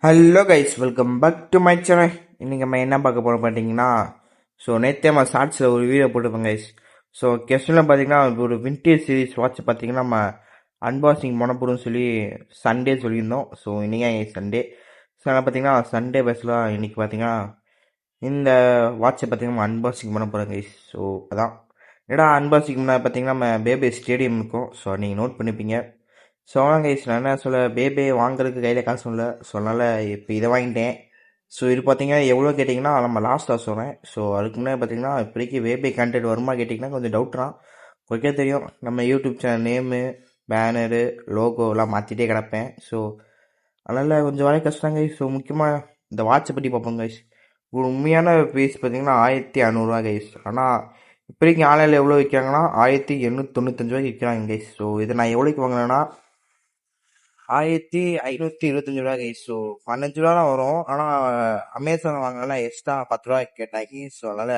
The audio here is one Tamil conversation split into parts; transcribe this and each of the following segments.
Hello guys, welcome back to my channel. இன்றைக்கி நம்ம என்ன பார்க்க போகிறோம் பார்த்தீங்கன்னா, நேற்றே நம்ம ஷார்ட்ஸில் ஒரு வீடியோ போட்டுப்போம் கைஸ். கெஸ்டில் பார்த்தீங்கன்னா ஒரு வின்டேஜ் சீரிஸ் வாட்ச் பார்த்தீங்கன்னா நம்ம அன்பாக்சிங் பண்ண போகிறோம்னு சொல்லி சண்டே சொல்லியிருந்தோம். இன்றைக்கி சண்டே. அதனால் பார்த்தீங்கன்னா சண்டே பஸ்லாம் இன்றைக்கி பார்த்தீங்கன்னா இந்த வாட்சை பார்த்தீங்கன்னா நம்ம அன்பாக்சிங் பண்ண போகிறோம் கைஸ். அதான் என்னடா அன்பாக்சிங் பண்ண பார்த்தீங்கன்னா நம்ம பேபே ஸ்டேடியம் இருக்கும். நீங்கள் நோட் பண்ணிப்பீங்க. ஆனால் கைஸ் நான் என்ன சொல்ல, பேபே வாங்குறதுக்கு கையில் காசு இல்லை. அதனால் இப்போ இதை வாங்கிட்டேன். இது பார்த்தீங்கன்னா எவ்வளோ கேட்டிங்கன்னா நம்ம லாஸ்ட்டாக சொன்னேன். அதுக்கு முன்னாடி பார்த்தீங்கன்னா இப்போதைக்கு பேபே கண்டென்ட் வருமா கேட்டிங்கன்னா கொஞ்சம் டவுட் தான். ஓகே, தெரியும் நம்ம யூடியூப் சேனல் நேமு, பேனரு, லோகோலாம் மாற்றிட்டே கிடப்பேன். அதனால் கொஞ்சம் வேலை கஷ்டம் கைஸ். முக்கியமாக இந்த வாட்சை பற்றி பார்ப்போம் கைஸ். ஒரு உண்மையான ப்ரைஸ் பார்த்தீங்கன்னா 1500 கைஸ். ஆனால் இப்போதைக்கு ஆன்லைனில் எவ்வளோ விற்கிறாங்கன்னா 1895 விற்கிறாங்க கைஸ். இதை நான் எவ்வளோக்கு வாங்கினேன்னா 1525 கைஸ். 15 தான் வரும். ஆனால் அமேசான் வாங்கினா எக்ஸ்ட்ரா 10 கேட்டாங்க. அதனால்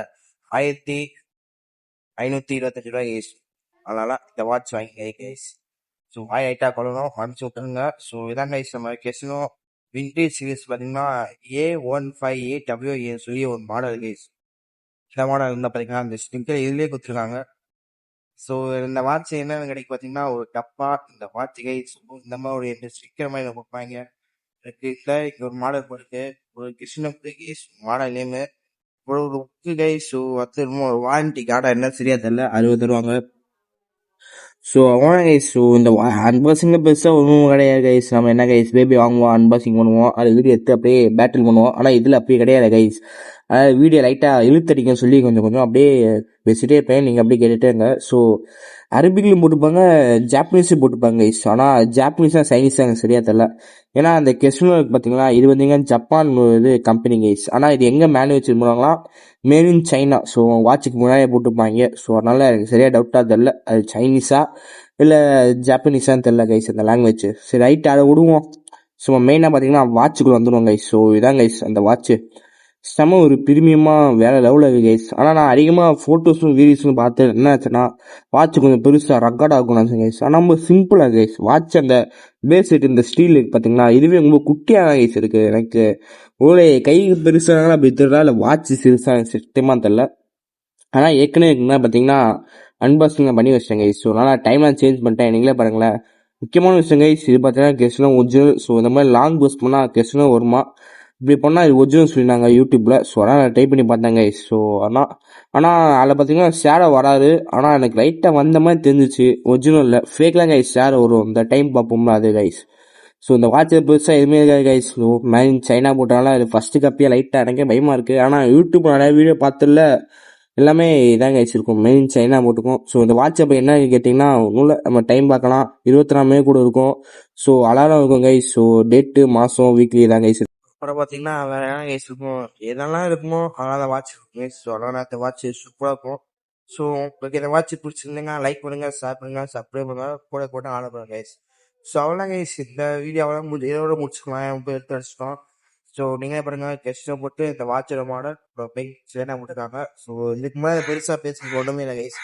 1525 கைஸ். அதனால இந்த வாட்ச் வாங்கி கைஸ். வாய் ஐட்டாக கொள்ளணும் அனுப்பிச்சி விட்டுருங்க. இதான் கைஸ் நம்ம கெஸ்டினோ விண்டேஜ் சீரிஸ் பார்த்தீங்கன்னா A158WA சொல்லி ஒரு மாடல் கைஸ். இந்த மாடல் இருந்தால் பார்த்தீங்கன்னா அந்த ஸ்டிக்கர் இதுலேயே கொடுத்துருக்காங்க. இந்த வாட்ச் என்னென்னு கிடைக்கும் பார்த்தீங்கன்னா ஒரு டப்பா, இந்த வாட்ச் கைஸ் இந்த மாதிரி ஒரு 2 ஸ்டிக்கர் மாதிரி கொடுப்பாங்க. இங்கே ஒரு மாடல் போட்டு ஒரு கிருஷ்ண கைஸ் மாடல் நேமு ஒரு உக்கு கைஸ். அது வாரண்டி கார்டா என்ன சரியா தெரியல, 60 தருவாங்க. அவ்வளோ கைஸ். இந்த அன்பாக்சிங்கில் பெருசாக ஒன்றும் கிடையாது கைஸ். நம்ம என்ன கைஸ் பேபி வாங்குவோம், அன்பாக்சிங் பண்ணுவோம், அது வீடியோ எடுத்து அப்படியே பேட்டில் பண்ணுவோம். ஆனால் இதில் அப்படியே கிடையாது கைஸ். அதாவது வீடியோ லைட்டாக இழுத்தடிக்கும் சொல்லி கொஞ்சம் கொஞ்சம் அப்படியே பேசிட்டே இருப்பேன், நீங்கள் அப்படியே கேட்டுட்டேங்க. அரபிக்லையும் போட்டுப்பாங்க, ஜாப்பனீஸும் போட்டுப்பாங்க கைஸ். ஆனால் ஜாப்பனீஸாக சைனீஸாக எனக்கு சரியாக தெரில. ஏன்னா அந்த கெஸ்டினோ பார்த்தீங்களா, இது வந்தீங்க ஜப்பான் இது கம்பெனி கைஸ். ஆனால் இது எங்கே மேனுஃபேக்சர் பண்ணுவாங்களா, மேட் இன் சைனா. வாட்சுக்கு முன்னாடியே போட்டுப்பாங்க. அதனால் எனக்கு சரியாக டவுட்டாக தெரில, அது சைனீஸா இல்லை ஜாப்பனீஸான்னு தெரில கைஸ் அந்த லாங்குவேஜ். சரி ரைட், அதை விடுவோம். மெயினாக பார்த்தீங்கன்னா வாட்சுக்குள்ளே வந்துடுவோம் கைஸ். இதான் கைஸ் அந்த வாட்ச்சு செம ஒரு பிரீமியமாக வேறு லெவலில் இருக்குது கைஸ். ஆனால் நான் அதிகமாக ஃபோட்டோஸும் வீடியோஸும் பார்த்து என்ன ஆச்சுன்னா வாட்ச் கொஞ்சம் பெருசாக ரக்கடாக இருக்கும் நினச்சேன் கைஸ். ஆனால் ரொம்ப சிம்பிளாக கைஸ். வாட்ச் அந்த பேஸ் செட் இந்த ஸ்டீல் பார்த்தீங்கன்னா இதுவே ரொம்ப குட்டியாக கைஸ் இருக்குது. எனக்கு ஒரு கை பெருசாக அப்படி தெரியல, இல்லை வாட்ச் சிறுசாக சத்தியமாக தெரில. ஆனால் ஏற்கனவே என்ன பார்த்தீங்கன்னா அன்பாக்சிங் பண்ணி வச்சிட்டேன் கைஸ். அதனால் டைம்லாம் சேஞ்ச் பண்ணிட்டேன். நீங்களே பாருங்களேன், முக்கியமான விஷயம் கைஸ். இது பார்த்தீங்கன்னா கெஸ்டினோ ஒரிஜினல். இந்த மாதிரி லாங் பஸ் பண்ணால் கெஸ்டினோ வருமா, இப்படி பண்ணால் இது ஒரிஜினல் சொல்லியிருந்தாங்க யூடியூப்பில். அதனால் நான் ட்ரை பண்ணி பார்த்தேன் கைஸ். ஆனால் அதில் பார்த்தீங்கன்னா ஷேரை வராது. ஆனால் எனக்கு லைட்டாக வந்த மாதிரி தெரிஞ்சிச்சு. ஒரிஜினலில் ஃபேக்லாம் கைஸ் ஷேர் வரும், இந்த டைம் பார்ப்போம்ல அது கைஸ். இந்த வாட்சில் பெருசாக எதுவுமே இருக்காது கைஸ். மேன் இன் சைனா போட்டனால அது ஃபஸ்ட்டு கப்பியாக லைட்டாக எனக்கே பயமாக இருக்குது. ஆனால் யூடியூப் நிறைய வீடியோ பார்த்துல எல்லாமே இதான் கைஸ் இருக்கும், மேட் இன் சைனா போட்டுக்கும். இந்த வாட்ச் அப்போ என்ன கேட்டிங்கன்னா ஒன்றும் நம்ம டைம் பார்க்கலாம், 24 மணி கூட இருக்கும். அலாரம் இருக்கும் கைஸ். டேட்டு, மாதம், வீக்லி தான் கைஸ். அப்புறம் பார்த்தீங்கன்னா வேறு என்ன கைஸ் இருக்கும், எதெல்லாம் இருக்குமோ அதனால் வாட்ச் இருக்கும் கைஸ். அதனால் அந்த வாட்ச் சூப்பராக இருக்கும். உங்களுக்கு இந்த வாட்ச் பிடிச்சிருந்தீங்க லைக் பண்ணுங்கள், ஷேர் பண்ணுங்கள், சப்ஸ்கிரைப் பண்ணுங்கள், கூட கூட ஆர்டர் பண்ணுங்கள் கைஸ். அவ்வளோ கைஸ், இந்த வீடியோவெல்லாம் இதோட முடிச்சுக்கலாம், எடுத்து வச்சிட்டோம். நீங்களே பாருங்கள், கெஸ்ட்டை போட்டு இந்த வாட்சோட மாடல் இப்போ பெயிண்ட் சேனாக போட்டுருக்காங்க. இதுக்கு மேலே பெருசாக பேசுறது ஒன்றுமே இல்லை கைஸ்.